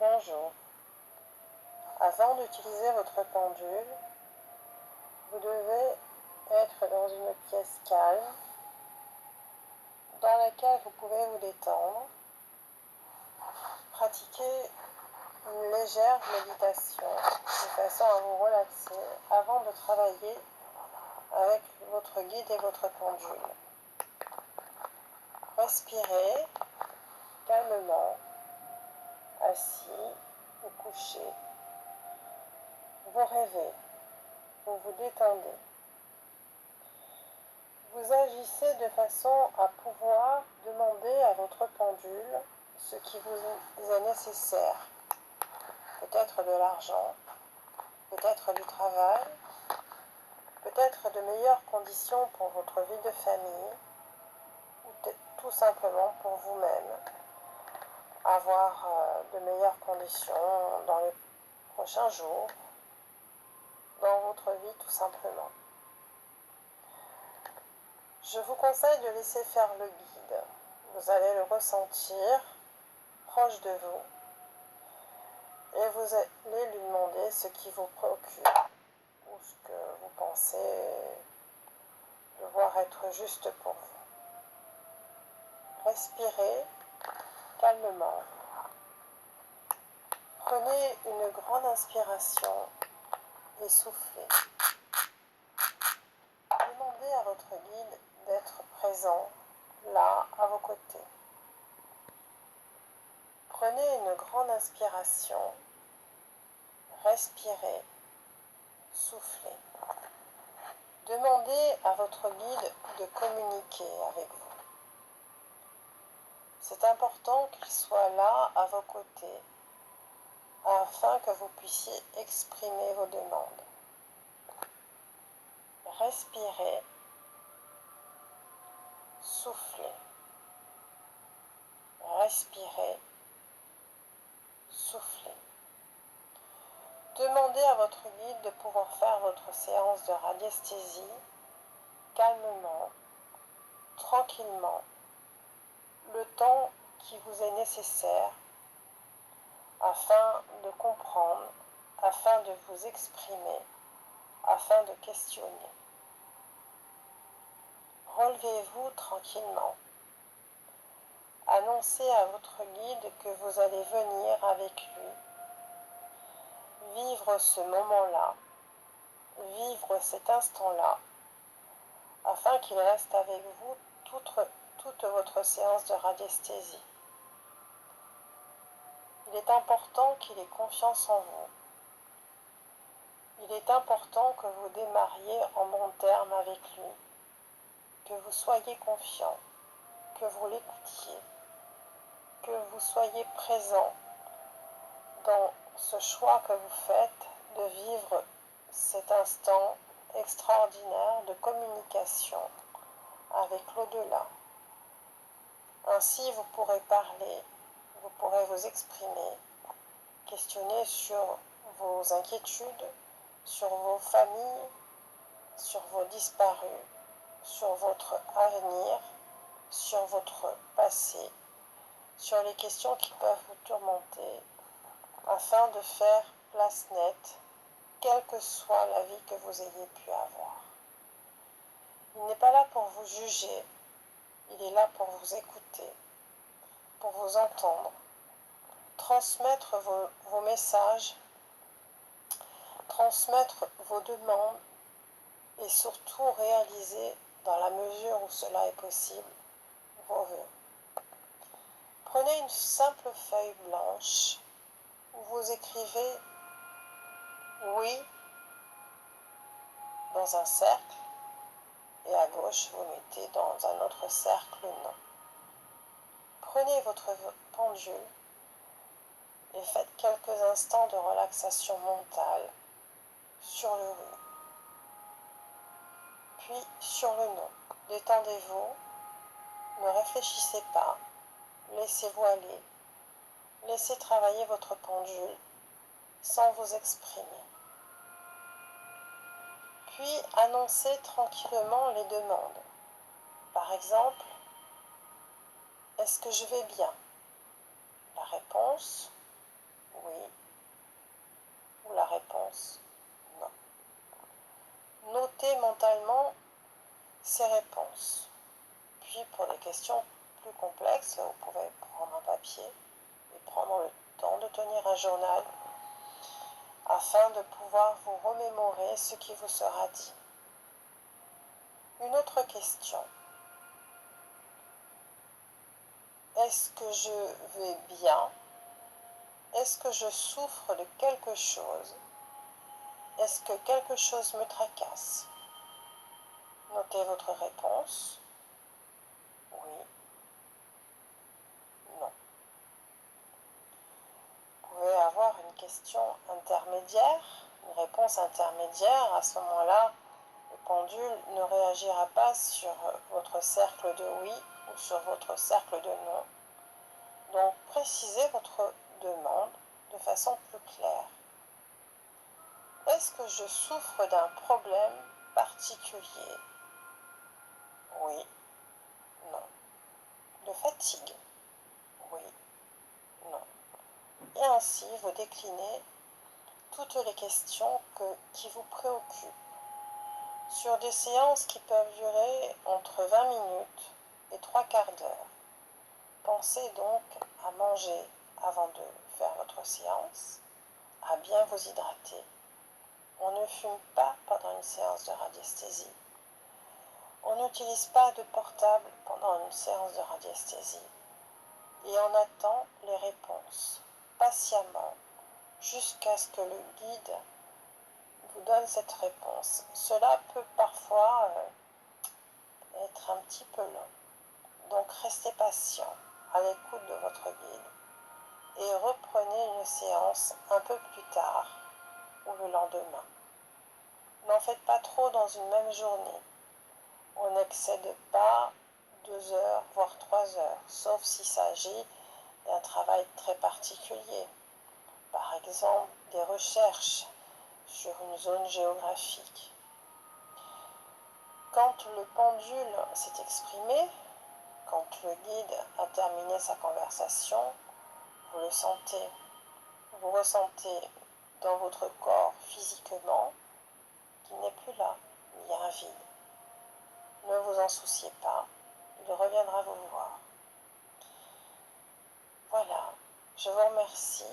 Bonjour. Avant d'utiliser votre pendule, vous devez être dans une pièce calme dans laquelle vous pouvez vous détendre, pratiquer une légère méditation de façon à vous relaxer avant de travailler avec votre guide et votre pendule. Respirez calmement, assis ou couché. Vous rêvez, vous vous détendez. Vous agissez de façon à pouvoir demander à votre pendule ce qui vous est nécessaire. Peut-être de l'argent, peut-être du travail, peut-être de meilleures conditions pour votre vie de famille, ou tout simplement pour vous-même. Avoir de meilleures conditions dans les prochains jours, dans votre vie tout simplement. Je vous conseille de laisser faire le guide. Vous allez le ressentir proche de vous et vous allez lui demander ce qui vous préoccupe ou ce que vous pensez devoir être juste pour vous. Respirez calmement. Prenez une grande inspiration et soufflez. Demandez à votre guide d'être présent là à vos côtés. Prenez une grande inspiration, respirez, soufflez. Demandez à votre guide de communiquer avec vous. C'est important qu'il soit là à vos côtés afin que vous puissiez exprimer vos demandes. Respirez, soufflez. Respirez, soufflez. Demandez à votre guide de pouvoir faire votre séance de radiesthésie calmement, tranquillement, le temps qui vous est nécessaire afin de comprendre, afin de vous exprimer, afin de questionner. Relevez-vous tranquillement. Annoncez à votre guide que vous allez venir avec lui, vivre ce moment-là, vivre cet instant-là, afin qu'il reste avec vous toute votre séance de radiesthésie. Il est important qu'il ait confiance en vous. Il est important que vous démarriez en bon terme avec lui, que vous soyez confiant, que vous l'écoutiez, que vous soyez présent dans ce choix que vous faites de vivre cet instant extraordinaire de communication avec l'au-delà. Ainsi, vous pourrez parler, vous pourrez vous exprimer, questionner sur vos inquiétudes, sur vos familles, sur vos disparus, sur votre avenir, sur votre passé, sur les questions qui peuvent vous tourmenter, afin de faire place nette, quelle que soit la vie que vous ayez pu avoir. Il n'est pas là pour vous juger, il est là pour vous écouter, pour vous entendre, transmettre vos messages, transmettre vos demandes et surtout réaliser, dans la mesure où cela est possible, vos vœux. Prenez une simple feuille blanche où vous écrivez oui dans un cercle et à gauche vous mettez dans un autre cercle non. Prenez votre pendule et faites quelques instants de relaxation mentale sur le oui, puis sur le non. Détendez-vous, ne réfléchissez pas, laissez-vous aller, laissez travailler votre pendule sans vous exprimer. Puis annoncez tranquillement les demandes. Par exemple, est-ce que je vais bien? La réponse, oui, ou la réponse non. Notez mentalement ces réponses. Puis pour les questions plus complexes, vous pouvez prendre un papier et prendre le temps de tenir un journal afin de pouvoir vous remémorer ce qui vous sera dit. Une autre question. Est-ce que je vais bien? Est-ce que je souffre de quelque chose? Est-ce que quelque chose me tracasse? Notez votre réponse. Oui, non. Vous pouvez avoir une question intermédiaire, une réponse intermédiaire. À ce moment-là, le pendule ne réagira pas sur votre cercle de oui ou sur votre cercle de non. Donc, précisez votre demande de façon plus claire. Est-ce que je souffre d'un problème particulier? Oui, non. De fatigue? Oui, non. Et ainsi, vous déclinez toutes les questions qui vous préoccupent. Sur des séances qui peuvent durer entre 20 minutes et 3/4 d'heure. Pensez donc à manger avant de faire votre séance, à bien vous hydrater. On ne fume pas pendant une séance de radiesthésie. On n'utilise pas de portable pendant une séance de radiesthésie. Et on attend les réponses patiemment jusqu'à ce que le guide vous donne cette réponse. Cela peut parfois être un petit peu long. Donc restez patient à l'écoute de votre guide et reprenez une séance un peu plus tard ou le lendemain. N'en faites pas trop dans une même journée. On n'excède pas 2 heures, voire 3 heures, sauf s'il s'agit d'un travail très particulier. Par exemple, des recherches sur une zone géographique. Quand le pendule s'est exprimé, quand le guide a terminé sa conversation, vous le sentez. Vous ressentez dans votre corps physiquement qu'il n'est plus là, il y a un vide. Ne vous en souciez pas, il reviendra vous voir. Voilà, je vous remercie